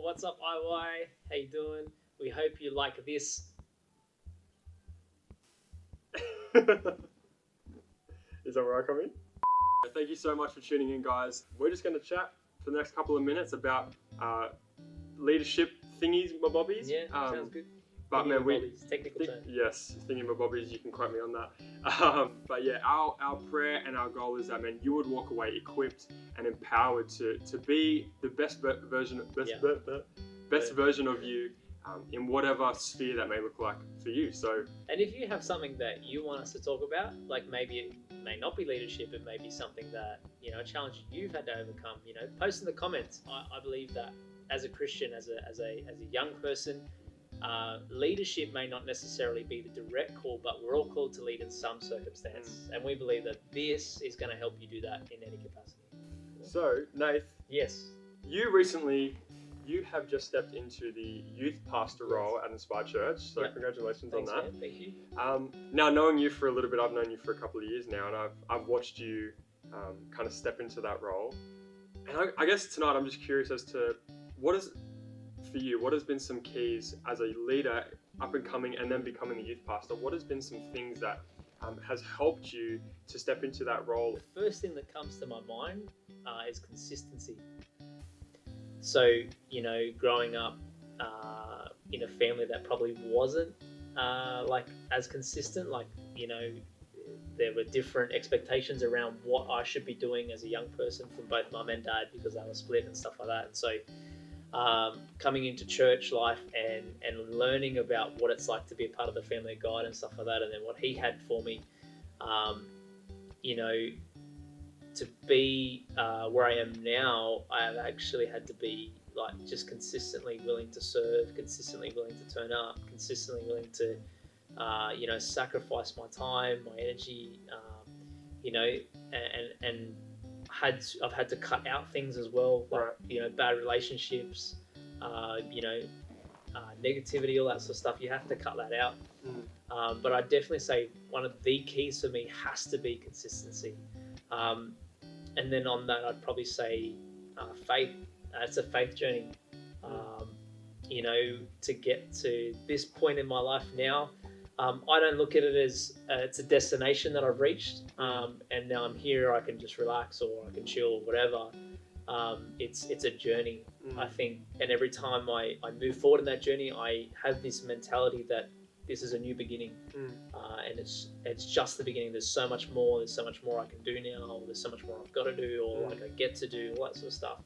What's up, IY? How you doing? We hope you like this. Is that where I come in? Thank you so much for tuning in, guys. We're just going to chat for the next couple of minutes about leadership thingies, my bobbies. Yeah, sounds good. But man, Technical term. yes, thingy my bobbies. You can quote me on that. But yeah, our prayer and our goal is that, man, you would walk away equipped and empowered to be the best version of you in whatever sphere that may look like for you. So, and if you have something that you want us to talk about, like maybe it may not be leadership, it may be something that, a challenge you've had to overcome, post in the comments. I believe that as a Christian, as a young person, leadership may not necessarily be the direct call, but we're all called to lead in some circumstance, and we believe that this is going to help you do that in any capacity. So, Nath, yes, you have just stepped into the youth pastor role at Inspired Church, so congratulations on that. Man. Thank you. Now, knowing you for a little bit, I've known you for a couple of years now, and I've watched you kind of step into that role. And I guess tonight I'm just curious as to what has been some keys as a leader up and coming and then becoming a youth pastor? What has been some things that has helped you to step into that role? The first thing that comes to my mind is consistency. So, growing up in a family that probably wasn't as consistent, there were different expectations around what I should be doing as a young person from both mum and dad because they were split and stuff like that. And so coming into church life and learning about what it's like to be a part of the family of God and stuff like that, and then what he had for me, to be where I am now, I have actually had to be just consistently willing to serve, consistently willing to turn up, consistently willing to sacrifice my time, my energy, and I've had to cut out things as well, bad relationships, negativity, all that sort of stuff. You have to cut that out. But I'd definitely say one of the keys for me has to be consistency. And then on that, I'd probably say faith. It's a faith journey. To get to this point in my life now, I don't look at it as it's a destination that I've reached, and now I'm here. I can just relax or I can chill or whatever. It's a journey, I think, and every time I move forward in that journey, I have this mentality that this is a new beginning, and it's just the beginning. There's so much more. There's so much more I can do now. Or there's so much more I've got to do, or I get to do, all that sort of stuff.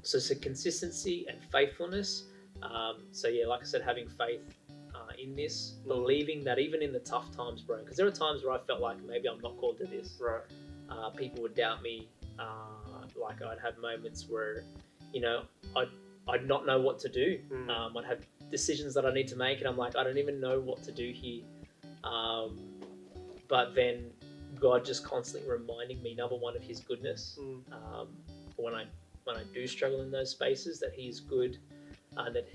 So it's a consistency and faithfulness. So yeah, like I said, having faith in this, believing that even in the tough times, bro, because there are times where I felt like maybe I'm not called to this. Right. People would doubt me. I'd have moments where, I'd not know what to do. I'd have decisions that I need to make, and I'm like, I don't even know what to do here. But then God just constantly reminding me, number one, of His goodness. When I do struggle in those spaces, that He is good. That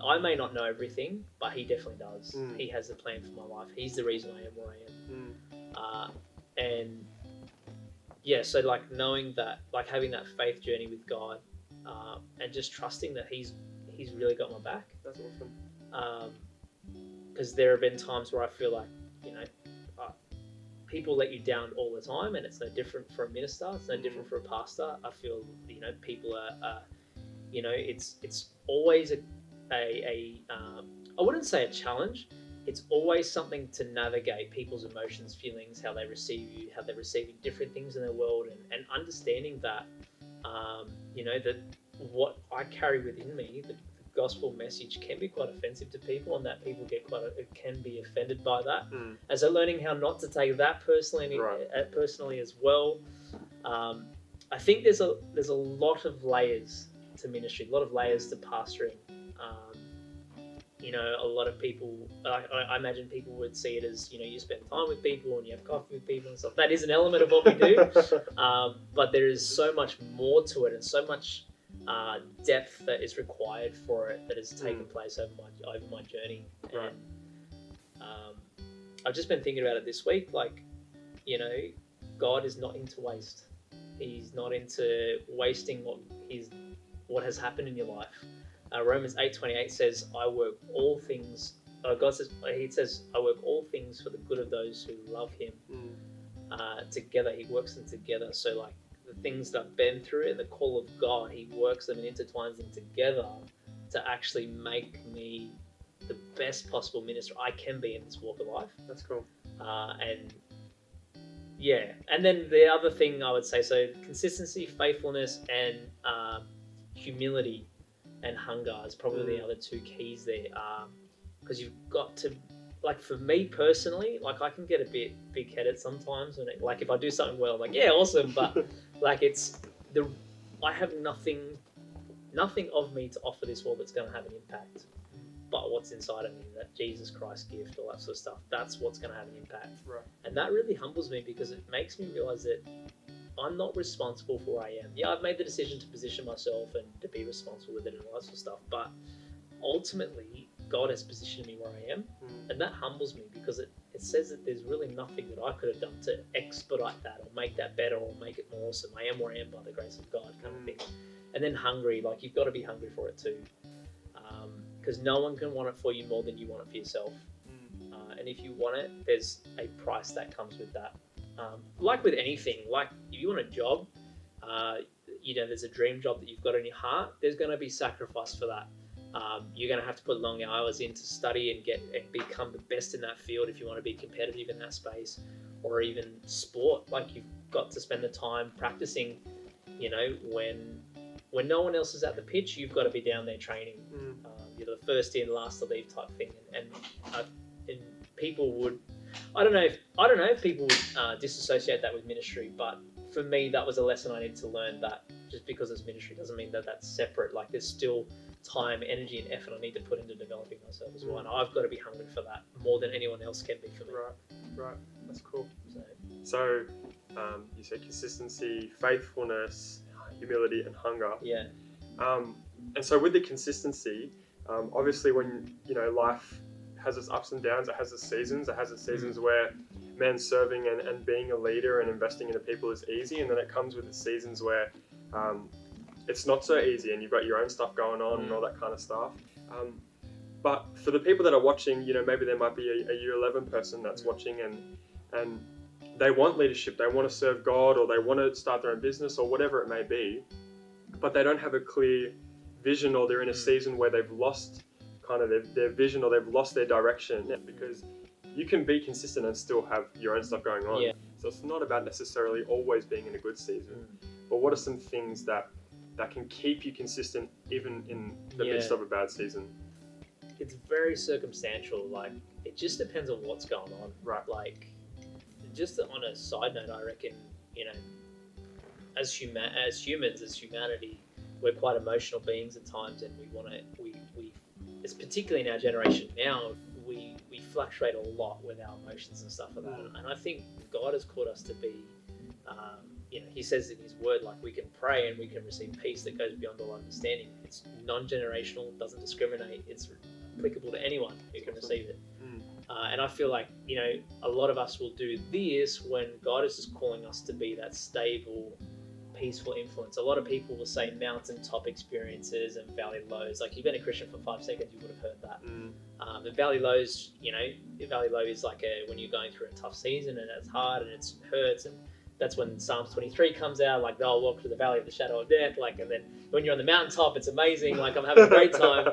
I may not know everything, but He definitely does. He has a plan for my life. He's the reason I am where I am. And yeah, so knowing that, having that faith journey with God, and just trusting that He's really got my back. That's awesome. Because there have been times where I feel like, people let you down all the time, and it's no different for a minister. It's no different for a pastor. I feel, people are it's always a I wouldn't say a challenge. It's always something to navigate people's emotions, feelings, how they receive you, how they're receiving different things in their world, and understanding that, that what I carry within me, the gospel message can be quite offensive to people, and that people can be offended by that. And so learning how not to take that personally as well. I think there's a lot of layers to ministry, a lot of layers to pastoring. A lot of people, I imagine people would see it as, you spend time with people and you have coffee with people and stuff. That is an element of what we do. But there is so much more to it, and so much depth that is required for it that has taken place over my journey. Right. And I've just been thinking about it this week. God is not into waste. He's not into wasting what He's what has happened in your life. Romans 8:28 says, "I work all things." God says, He says, "I work all things for the good of those who love Him." Together, He works them together. So, like the things that I've been through and the call of God, He works them and intertwines them together to actually make me the best possible minister I can be in this walk of life. That's cool. And then the other thing I would say, so consistency, faithfulness, and humility and hunger is probably the other two keys there. Because you've got to, like for me personally, like I can get a bit big-headed sometimes, and like if I do something well, I'm like, yeah, awesome, but like I have nothing of me to offer this world that's going to have an impact. But what's inside of me, that Jesus Christ gift, all that sort of stuff, that's what's going to have an impact. Right. And that really humbles me because it makes me realize that I'm not responsible for where I am. Yeah, I've made the decision to position myself and to be responsible with it and all that sort of stuff. But ultimately, God has positioned me where I am. And that humbles me because it says that there's really nothing that I could have done to expedite that or make that better or make it more awesome. I am where I am by the grace of God, kind of thing. And then hungry, like you've got to be hungry for it too. Because no one can want it for you more than you want it for yourself. And if you want it, there's a price that comes with that. Like with anything, like if you want a job, there's a dream job that you've got in your heart, there's going to be sacrifice for that. You're going to have to put long hours in to study and become the best in that field if you want to be competitive in that space, or even sport. Like you've got to spend the time practicing, when no one else is at the pitch, you've got to be down there training. You're the first in, last to leave type thing, and people would, I don't know if people would disassociate that with ministry, but for me that was a lesson I needed to learn, that just because it's ministry doesn't mean that that's separate. Like there's still time, energy, and effort I need to put into developing myself as well, and I've got to be hungry for that more than anyone else can be for me. Right. That's cool. So you said consistency, faithfulness, humility, and hunger. Yeah. And so with the consistency, obviously when life has its ups and downs, it has its seasons. It has its seasons where man serving and being a leader and investing in the people is easy, and then it comes with its seasons where it's not so easy, and you've got your own stuff going on and all that kind of stuff. But for the people that are watching, maybe there might be a year 11 person that's watching and they want leadership, they want to serve God, or they want to start their own business or whatever it may be, but they don't have a clear vision, or they're in a season where they've lost kind of their vision, or they've lost their direction. Because you can be consistent and still have your own stuff going on. Yeah. So it's not about necessarily always being in a good season. But what are some things that can keep you consistent even in the midst of a bad season? It's very circumstantial. Like it just depends on what's going on. Right. Like just on a side note, I reckon, as humans, as humanity, we're quite emotional beings at times, and we it's particularly in our generation now, we fluctuate a lot with our emotions and stuff like that. And I think God has called us to be, He says in His Word, like we can pray and we can receive peace that goes beyond all understanding. It's non-generational, doesn't discriminate. It's applicable to anyone who can receive it. And I feel like, a lot of us will do this when God is just calling us to be that stable, peaceful influence. A lot of people will say mountaintop experiences and valley lows. Like you've been a Christian for 5 seconds, you would have heard that. The valley lows, the valley low is like when you're going through a tough season and it's hard and it hurts, and that's when Psalms 23 comes out, like they'll walk through the valley of the shadow of death. Like, and then when you're on the mountaintop, it's amazing. Like I'm having a great time.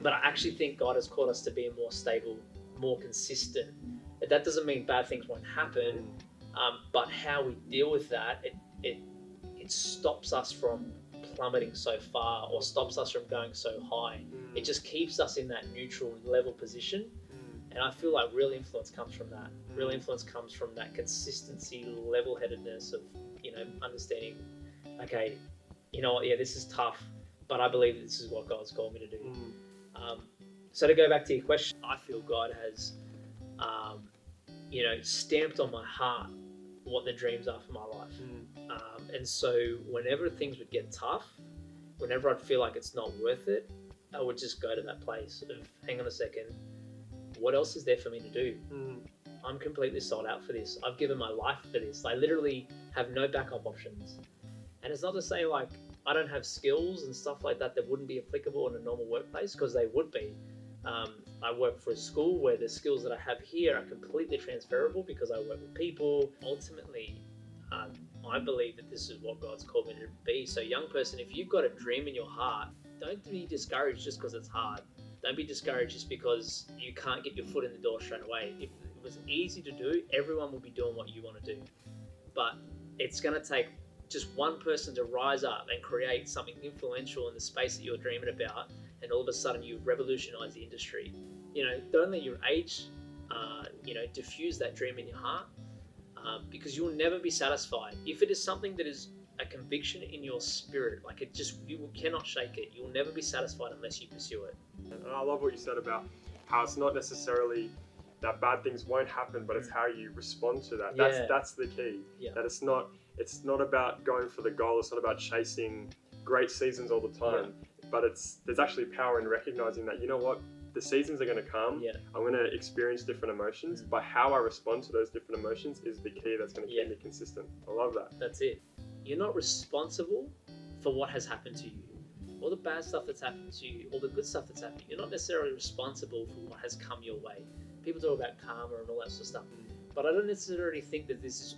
But I actually think God has called us to be more stable, more consistent. That doesn't mean bad things won't happen. But how we deal with that, it stops us from plummeting so far, or stops us from going so high. It just keeps us in that neutral level position. And I feel like real influence comes from that. Real influence comes from that consistency, level-headedness of, understanding, okay, this is tough, but I believe this is what God's called me to do. So to go back to your question, I feel God has, stamped on my heart what the dreams are for my life. And so whenever things would get tough, whenever I'd feel like it's not worth it, I would just go to that place of, hang on a second, what else is there for me to do? I'm completely sold out for this. I've given my life for this. I literally have no backup options. And it's not to say like I don't have skills and stuff like that wouldn't be applicable in a normal workplace, because they would be. I work for a school where the skills that I have here are completely transferable because I work with people. Ultimately, I believe that this is what God's called me to be. So, young person, if you've got a dream in your heart, don't be discouraged just because it's hard. Don't be discouraged just because you can't get your foot in the door straight away. If it was easy to do, everyone will be doing what you want to do. But it's going to take just one person to rise up and create something influential in the space that you're dreaming about, and all of a sudden you revolutionize the industry. Don't let your age, diffuse that dream in your heart, because you'll never be satisfied. If it is something that is a conviction in your spirit, you cannot shake it. You'll never be satisfied unless you pursue it. And I love what you said about how it's not necessarily that bad things won't happen, but it's how you respond to that. That's the key. Yeah. That it's not about going for the goal. It's not about chasing great seasons all the time. Yeah. But there's actually power in recognizing that, you know what, the seasons are going to come. Yeah. I'm going to experience different emotions, but how I respond to those different emotions is the key that's going to keep me consistent. I love that. That's it. You're not responsible for what has happened to you. All the bad stuff that's happened to you, all the good stuff that's happened, you're not necessarily responsible for what has come your way. People talk about karma and all that sort of stuff, but I don't necessarily think that this is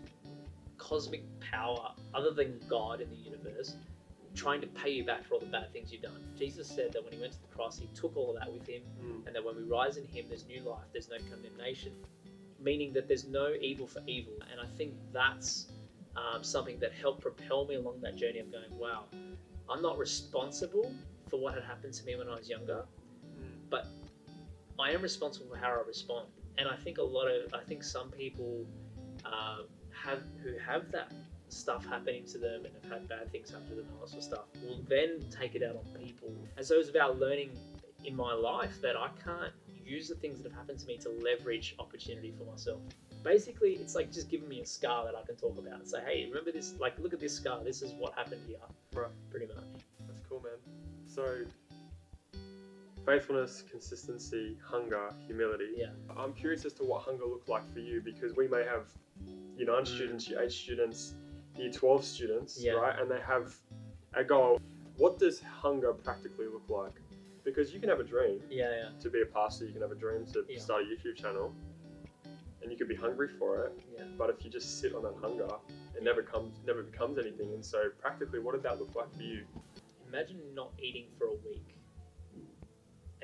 cosmic power other than God in the universe trying to pay you back for all the bad things you've done. Jesus said that when he went to the cross, he took all of that with him, and that when we rise in him, there's new life, there's no condemnation, meaning that there's no evil for evil. And I think that's something that helped propel me along that journey of going, wow, I'm not responsible for what had happened to me when I was younger, but I am responsible for how I respond. And I think some people who have that stuff happening to them and have had bad things happen to them and all that sort of stuff will then take it out on people. And so it's about learning in my life that I can't use the things that have happened to me to leverage opportunity for myself. Basically, it's like just giving me a scar that I can talk about and say, hey, remember this, look at this scar, this is what happened here. Right. Pretty much. That's cool, man. So, faithfulness, consistency, hunger, humility. Yeah. I'm curious as to what hunger looked like for you, because we may have Year 9 students, Year 8 students, Year 12 students, right? And they have a goal. What does hunger practically look like? Because you can have a dream to be a pastor, you can have a dream to start a YouTube channel, and you could be hungry for it. Yeah. But if you just sit on that hunger, it never becomes anything. And so practically, what did that look like for you? Imagine not eating for a week.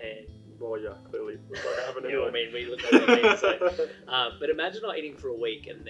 And well, yeah, clearly looks like I haven't yeah, anyway. I mean, we look like we eat, so. But imagine not eating for a week, and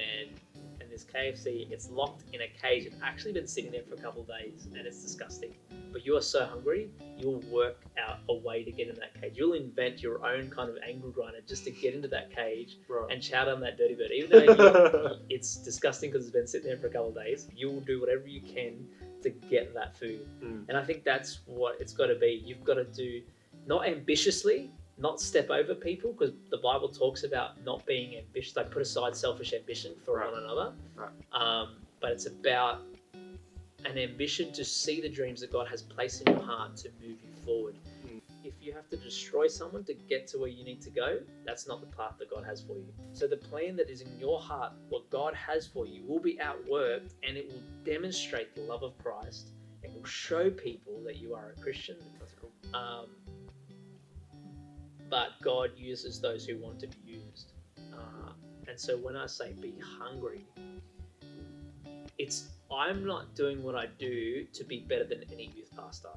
this KFC, it's locked in a cage and actually been sitting there for a couple of days, and it's disgusting. But you are so hungry, you'll work out a way to get in that cage. You'll invent your own kind of angle grinder just to get into that cage and chow down that dirty bird. Even though it's disgusting because it's been sitting there for a couple of days, you will do whatever you can to get that food. And I think that's what it's got to be. You've got to do, not ambitiously, not step over people, because the Bible talks about not being ambitious, like put aside selfish ambition for one another. But it's about an ambition to see the dreams that God has placed in your heart to move you forward. If you have to destroy someone to get to where you need to go, that's not the path that God has for you. So the plan that is in your heart, what God has for you, will be outworked, and it will demonstrate the love of Christ. It will show people that you are a Christian. That's cool. But God uses those who want to be used. And so when I say be hungry, I'm not doing what I do to be better than any youth pastor,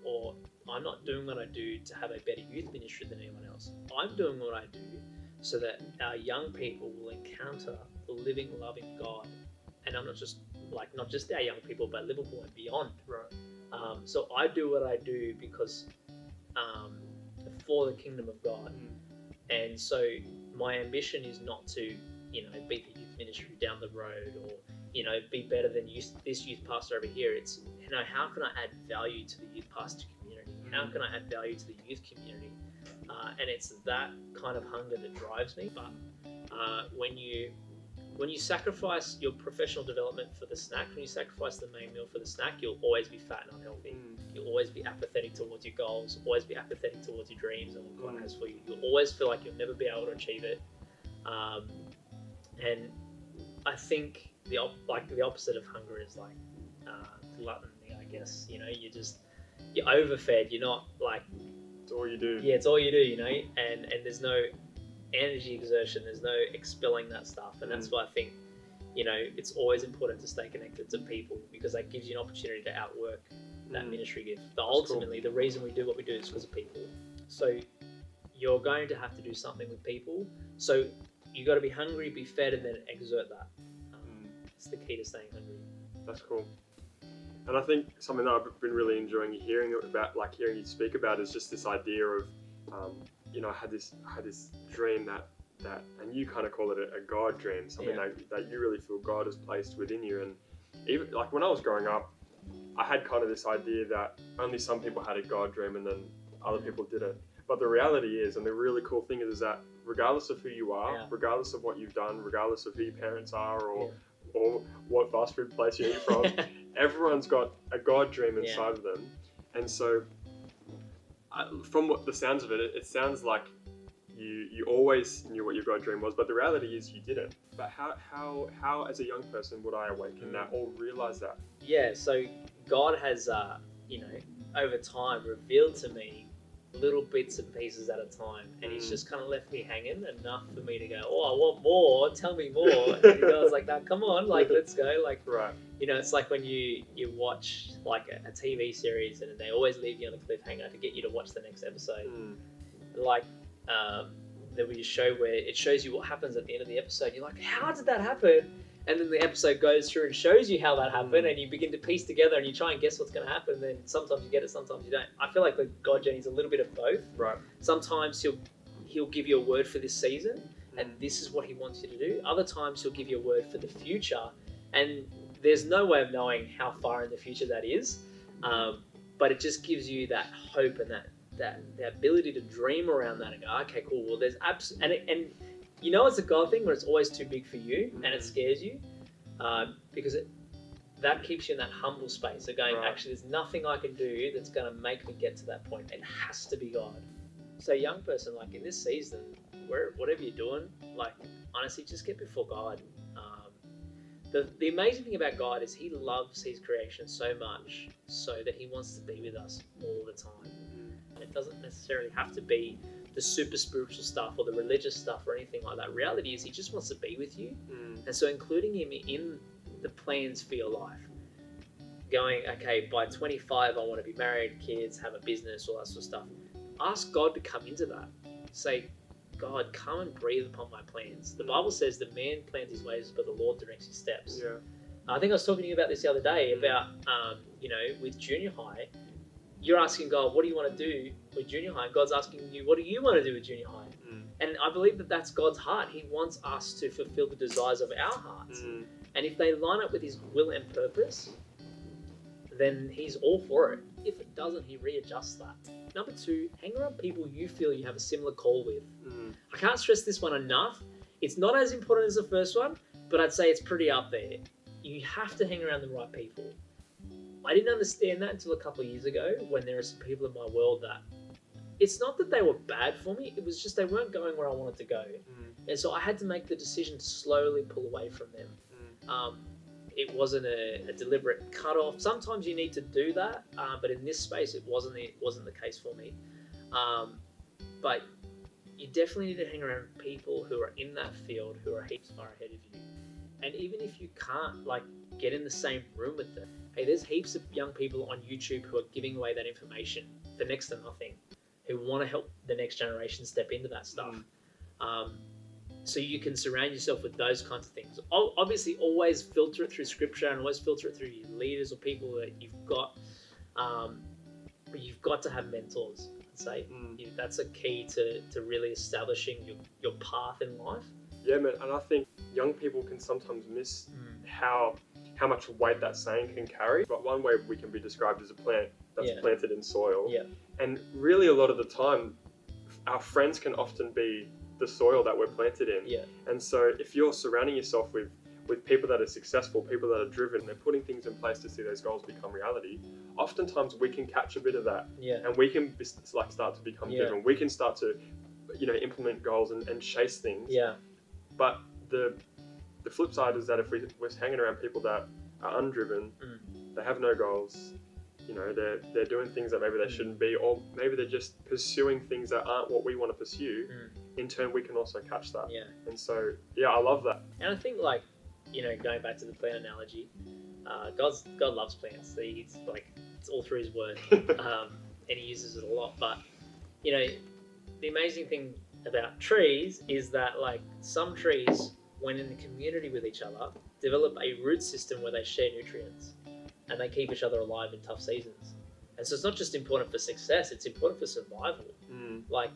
or I'm not doing what I do to have a better youth ministry than anyone else. I'm doing what I do so that our young people will encounter the living, loving God. And I'm not just our young people, but Liverpool and beyond. Right. So I do what I do because for the kingdom of God. And so my ambition is not to, beat the youth ministry down the road, or, be better than this youth pastor over here. It's, how can I add value to the youth pastor community? How can I add value to the youth community? And it's that kind of hunger that drives me. But when you sacrifice your professional development for the snack, when you sacrifice the main meal for the snack, you'll always be fat and unhealthy. You'll always be apathetic towards your goals, always be apathetic towards your dreams and what God has for you. You'll always feel like you'll never be able to achieve it. And I think the opposite of hunger is like gluttony, I guess. You're overfed. You're not like, It's all you do. yeah, it's all you do, and there's no energy exertion. There's no expelling that stuff, and that's why I think, it's always important to stay connected to people because that gives you an opportunity to outwork that ministry gift. But ultimately, the reason we do what we do is because of people. So you're going to have to do something with people. So you got to be hungry, be fed, and then exert that. It's the key to staying hungry. That's cool. And I think something that I've been really enjoying hearing you speak about is just this idea of, I had this dream that, and you kind of call it a God dream, something that you really feel God has placed within you. And even like when I was growing up, I had kind of this idea that only some people had a God dream and then other people didn't. But the reality is, and the really cool thing is that regardless of who you are, regardless of what you've done, regardless of who your parents are or what fast food place you eat from, everyone's got a God dream inside of them. And so from what the sounds of it, it sounds like you always knew what your God dream was, but the reality is you didn't. But how as a young person would I awaken that or realize that? Yeah, so God has, over time revealed to me little bits and pieces at a time, and he's just kind of left me hanging enough for me to go, oh, I want more, tell me more. And God's like, no, come on, like, let's go. Like, right. It's like when you watch like a TV series and they always leave you on a cliffhanger to get you to watch the next episode. Like, there'll be a show where it shows you what happens at the end of the episode. You're like, how did that happen? And then the episode goes through and shows you how that happened, and you begin to piece together and you try and guess what's going to happen. And then sometimes you get it, sometimes you don't. I feel like the God journey is a little bit of both. Right. Sometimes he'll give you a word for this season, and this is what he wants you to do. Other times he'll give you a word for the future, and there's no way of knowing how far in the future that is. But it just gives you that hope and that the ability to dream around that and go, okay, cool. Well, there's and it's a God thing where it's always too big for you and it scares you, because that keeps you in that humble space of going, actually, there's nothing I can do that's going to make me get to that point. It has to be God. So, young person, like in this season, whatever you're doing, like honestly, just get before God. The amazing thing about God is he loves his creation so much so that he wants to be with us all the time. And it doesn't necessarily have to be the super spiritual stuff or the religious stuff or anything like that. Reality is he just wants to be with you. And so including him in the plans for your life, going, okay, by 25 I want to be married, kids, have a business, all that sort of stuff. Ask God to come into that. Say, God, come and breathe upon my plans. The Bible says the man plans his ways, but the Lord directs his steps. Yeah. I think I was talking to you about this the other day about, with junior high, you're asking God, what do you want to do with junior high? And God's asking you, what do you want to do with junior high? And I believe that that's God's heart. He wants us to fulfill the desires of our hearts. And if they line up with his will and purpose, then he's all for it. If it doesn't, he readjusts that. Number 2, hang around people you feel you have a similar call with. I can't stress this one enough. It's not as important as the first one, but I'd say it's pretty up there. You have to hang around the right people. I didn't understand that until a couple of years ago when there are some people in my world that it's not that they were bad for me, it was just they weren't going where I wanted to go. And so I had to make the decision to slowly pull away from them. It wasn't a deliberate cut-off. Sometimes you need to do that, but in this space it wasn't the case for me. But you definitely need to hang around people who are in that field, who are heaps far ahead of you. And even if you can't get in the same room with them, hey, there's heaps of young people on YouTube who are giving away that information for next to nothing, who want to help the next generation step into that stuff. So you can surround yourself with those kinds of things. Obviously, always filter it through scripture and always filter it through your leaders or people that you've got. But you've got to have mentors. I'd say that's a key to really establishing your path in life. Yeah, man, and I think young people can sometimes miss how much weight that saying can carry. But one way we can be described as a plant that's planted in soil. Yeah. And really a lot of the time, our friends can often be the soil that we're planted in. Yeah. And so if you're surrounding yourself with people that are successful, people that are driven, they're putting things in place to see those goals become reality, oftentimes we can catch a bit of that. Yeah. And we can start to become driven. We can start to implement goals and chase things. Yeah. But the flip side is that if we're hanging around people that are undriven, they have no goals, you know, they're doing things that maybe they shouldn't be, or maybe they're just pursuing things that aren't what we want to pursue. In turn, we can also catch that. Yeah. And so, yeah, I love that. And I think, like, you know, going back to the plant analogy, God loves plants. He's like, it's all through His Word, and He uses it a lot. But you know, the amazing thing about trees is that, like, some trees, when in the community with each other, develop a root system where they share nutrients and they keep each other alive in tough seasons. And so it's not just important for success; it's important for survival. Like,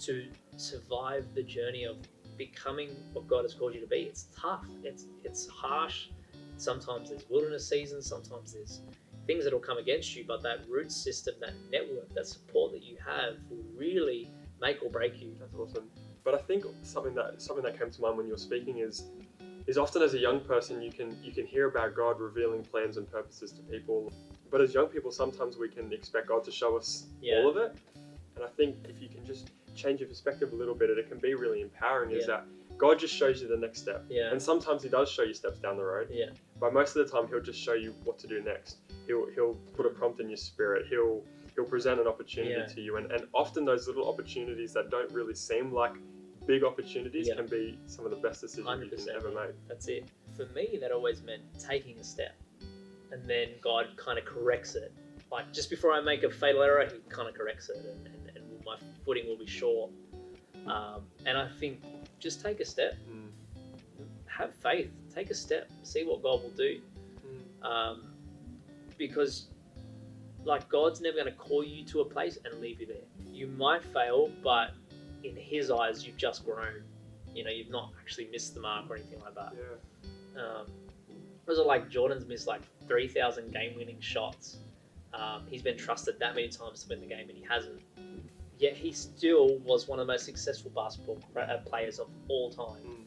to survive the journey of becoming what God has called you to be. It's tough. It's harsh. Sometimes there's wilderness seasons. Sometimes there's things that will come against you. But that root system, that network, that support that you have will really make or break you. That's awesome. But I think something that came to mind when you were speaking is often as a young person you can hear about God revealing plans and purposes to people. But as young people, sometimes we can expect God to show us all of it. And I think if you can just change your perspective a little bit, it can be really empowering. Is that God just shows you the next step, and sometimes He does show you steps down the road. But most of the time, He'll just show you what to do next. He'll put a prompt in your spirit. He'll present an opportunity to you, and often those little opportunities that don't really seem like big opportunities can be some of the best decisions 100%. You can ever make. That's it. For me, that always meant taking a step, and then God kind of corrects it. Like, just before I make a fatal error, He kind of corrects it, and my footing will be short. And I think just take a step. Have faith. Take a step. See what God will do. Because, like, God's never going to call you to a place and leave you there. You might fail, but in His eyes, you've just grown. You know, you've not actually missed the mark or anything like that. Was it like Jordan's missed like 3,000 game-winning shots? He's been trusted that many times to win the game, and he hasn't. Yet he still was one of the most successful basketball players of all time.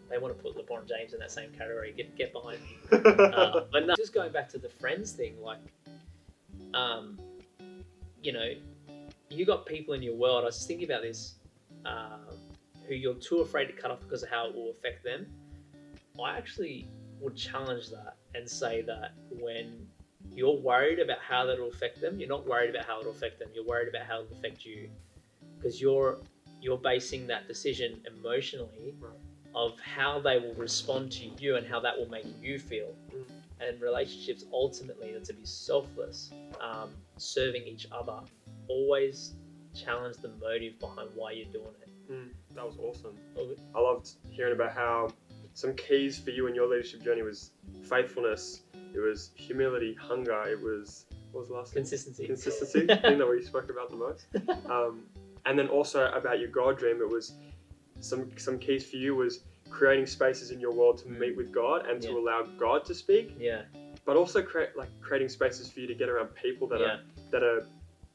They want to put LeBron James in that same category. Get behind me. But no, just going back to the friends thing, like, you know, you got people in your world. I was just thinking about this, who you're too afraid to cut off because of how it will affect them. I actually would challenge that and say that when you're worried about how that will affect them, you're not worried about how it will affect them. You're worried about how it will affect you, because you're basing that decision emotionally of how they will respond to you and how that will make you feel. And relationships ultimately are to be selfless, serving each other. Always challenge the motive behind why you're doing it. That was awesome. I loved hearing about how some keys for you in your leadership journey was faithfulness, it was humility, hunger, it was, what was the last Consistency. thing? Consistency, the thing that we spoke about the most. And then also about your God dream, it was some keys for you was creating spaces in your world to meet with God and to allow God to speak. But also creating spaces for you to get around people that are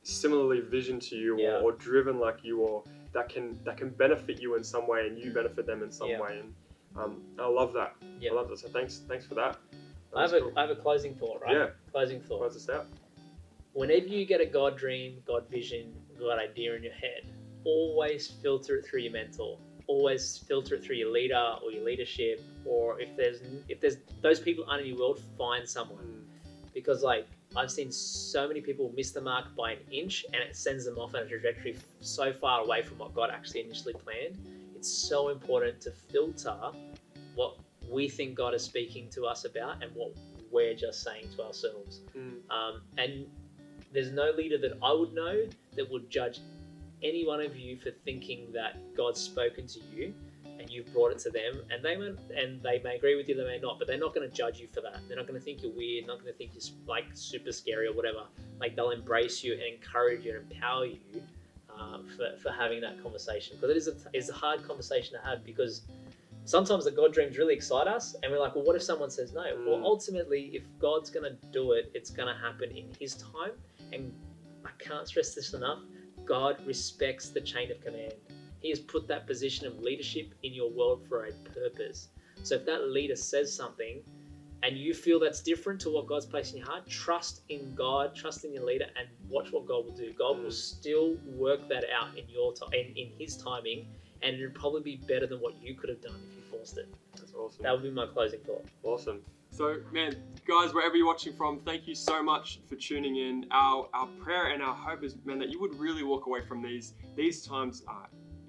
similarly visioned to you or driven like you, or that can benefit you in some way and you benefit them in some way. And I love that. I love that. So thanks for that. I have a closing thought, right? Yeah. Closing thought. Close us out. Whenever you get a God dream, God vision, God idea in your head, always filter it through your mentor. Always filter it through your leader or your leadership, or if there's those people aren't in your world, find someone. Because, like, I've seen so many people miss the mark by an inch, and it sends them off on a trajectory so far away from what God actually initially planned. It's so important to filter what we think God is speaking to us about and what we're just saying to ourselves. And there's no leader that I would know that would judge any one of you for thinking that God's spoken to you and you've brought it to them, and they may agree with you, they may not, but they're not going to judge you for that. They're not going to think you're weird, not going to think you're like super scary or whatever. Like, they'll embrace you and encourage you and empower you for having that conversation, because it's a hard conversation to have, because sometimes the God dreams really excite us and we're like, well, what if someone says no? Well, ultimately, if God's going to do it, it's going to happen in His time. And I can't stress this enough, God respects the chain of command. He has put that position of leadership in your world for a purpose. So if that leader says something and you feel that's different to what God's placed in your heart, trust in God, trust in your leader, and watch what God will do. God will still work that out in His timing, and it'll probably be better than what you could have done if you forced it. That's awesome. That would be my closing thought. Awesome. So, man, guys, wherever you're watching from, thank you so much for tuning in. Our prayer and our hope is, man, that you would really walk away from these times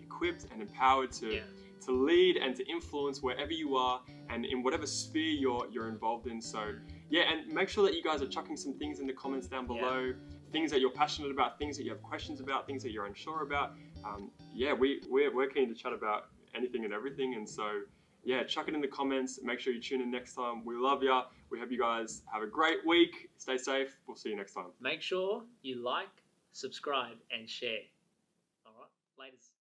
equipped and empowered to lead and to influence wherever you are and in whatever sphere you're involved in. So, yeah, and make sure that you guys are chucking some things in the comments down below, things that you're passionate about, things that you have questions about, things that you're unsure about. We're keen to chat about anything and everything, and so yeah, chuck it in the comments. Make sure you tune in next time. We love ya. We hope you guys have a great week. Stay safe. We'll see you next time. Make sure you like, subscribe, and share. All right, laters.